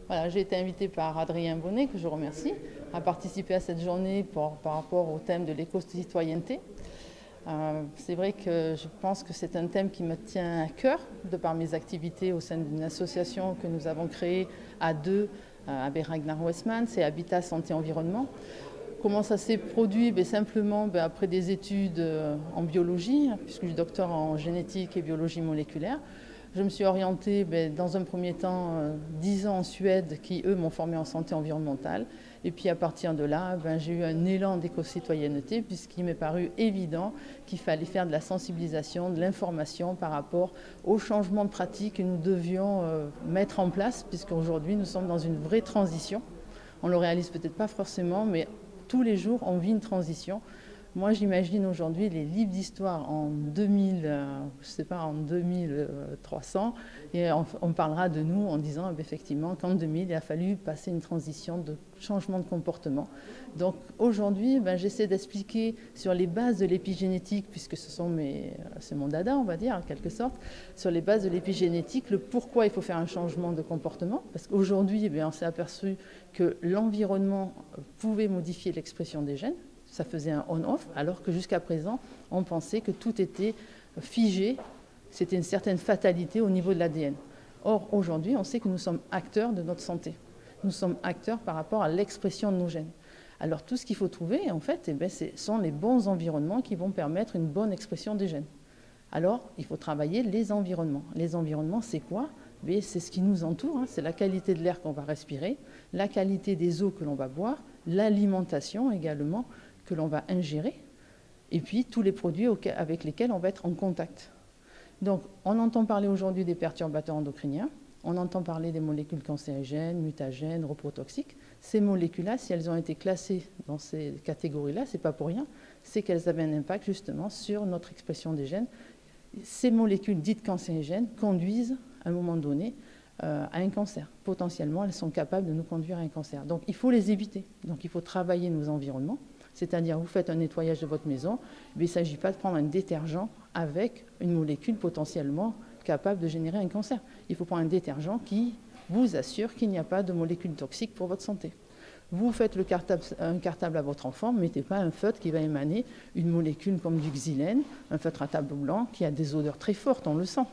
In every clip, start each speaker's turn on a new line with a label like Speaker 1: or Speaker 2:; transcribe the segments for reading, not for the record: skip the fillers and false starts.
Speaker 1: Voilà, j'ai été invitée par Adrien Bonnet, que je remercie, à participer à cette journée par rapport au thème de l'éco-citoyenneté. C'est vrai que je pense que c'est un thème qui me tient à cœur, de par mes activités au sein d'une association que nous avons créée à deux, avec Ragnar Westman, c'est Habitat Santé Environnement. Comment ça s'est produit? Simplement après des études en biologie, puisque je suis docteur en génétique et biologie moléculaire. Je me suis orientée dans un premier temps 10 ans en Suède, qui eux m'ont formée en santé environnementale. Et puis à partir de là, j'ai eu un élan d'éco-citoyenneté, puisqu'il m'est paru évident qu'il fallait faire de la sensibilisation, de l'information par rapport aux changements de pratiques que nous devions mettre en place, puisqu'aujourd'hui nous sommes dans une vraie transition. On ne le réalise peut-être pas forcément, mais tous les jours, on vit une transition. Moi, j'imagine aujourd'hui les livres d'histoire en 2000, je sais pas, en 2300, et on parlera de nous en disant effectivement qu'en 2000, il a fallu passer une transition de changement de comportement. Donc aujourd'hui, j'essaie d'expliquer sur les bases de l'épigénétique, puisque c'est mon dada, on va dire, en quelque sorte, sur les bases de l'épigénétique, le pourquoi il faut faire un changement de comportement. Parce qu'aujourd'hui, on s'est aperçu que l'environnement pouvait modifier l'expression des gènes. Ça faisait un on-off, alors que jusqu'à présent, on pensait que tout était figé, c'était une certaine fatalité au niveau de l'ADN. Or, aujourd'hui, on sait que nous sommes acteurs de notre santé. Nous sommes acteurs par rapport à l'expression de nos gènes. Alors, tout ce qu'il faut trouver, en fait, ce sont les bons environnements qui vont permettre une bonne expression des gènes. Alors, il faut travailler les environnements. Les environnements, c'est quoi? C'est ce qui nous entoure, c'est la qualité de l'air qu'on va respirer, la qualité des eaux que l'on va boire, l'alimentation également que l'on va ingérer, et puis tous les produits avec lesquels on va être en contact. Donc, on entend parler aujourd'hui des perturbateurs endocriniens, on entend parler des molécules cancérigènes, mutagènes, reprotoxiques. Ces molécules-là, si elles ont été classées dans ces catégories-là, c'est pas pour rien, c'est qu'elles avaient un impact justement sur notre expression des gènes. Ces molécules dites cancérigènes conduisent, à un moment donné, à un cancer. Potentiellement, elles sont capables de nous conduire à un cancer. Donc, il faut les éviter. Donc, il faut travailler nos environnements. C'est-à-dire, vous faites un nettoyage de votre maison, il ne s'agit pas de prendre un détergent avec une molécule potentiellement capable de générer un cancer. Il faut prendre un détergent qui vous assure qu'il n'y a pas de molécules toxiques pour votre santé. Vous faites un cartable à votre enfant, ne mettez pas un feutre qui va émaner une molécule comme du xylène, un feutre à tableau blanc qui a des odeurs très fortes, on le sent.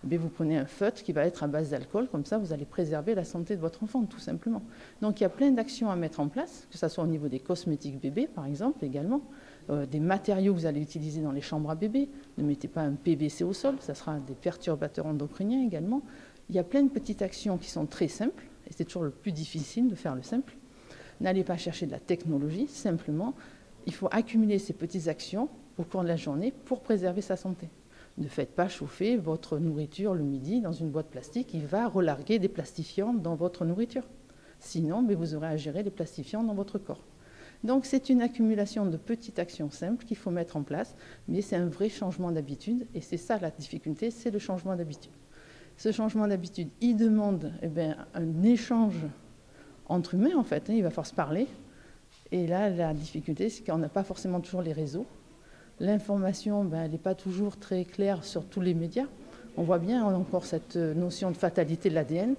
Speaker 1: Vous prenez un feutre qui va être à base d'alcool, comme ça vous allez préserver la santé de votre enfant, tout simplement. Donc il y a plein d'actions à mettre en place, que ce soit au niveau des cosmétiques bébés, par exemple, également, des matériaux que vous allez utiliser dans les chambres à bébés. Ne mettez pas un PVC au sol, ça sera des perturbateurs endocriniens également. Il y a plein de petites actions qui sont très simples, et c'est toujours le plus difficile de faire le simple. N'allez pas chercher de la technologie, simplement, il faut accumuler ces petites actions au cours de la journée pour préserver sa santé. Ne faites pas chauffer votre nourriture le midi dans une boîte plastique qui va relarguer des plastifiants dans votre nourriture. Sinon, vous aurez à gérer les plastifiants dans votre corps. Donc, c'est une accumulation de petites actions simples qu'il faut mettre en place, mais c'est un vrai changement d'habitude, et c'est ça la difficulté, c'est le changement d'habitude. Ce changement d'habitude, il demande un échange entre humains, en fait, il va falloir se parler. Et là, la difficulté, c'est qu'on n'a pas forcément toujours les réseaux. L'information, elle n'est pas toujours très claire sur tous les médias. On voit bien encore cette notion de fatalité de l'ADN,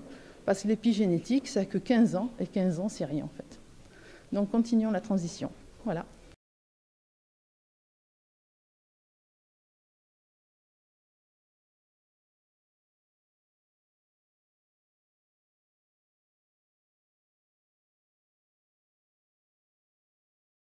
Speaker 1: parce que l'épigénétique, ça n'a que 15 ans, et 15 ans, c'est rien en fait. Donc continuons la transition. Voilà.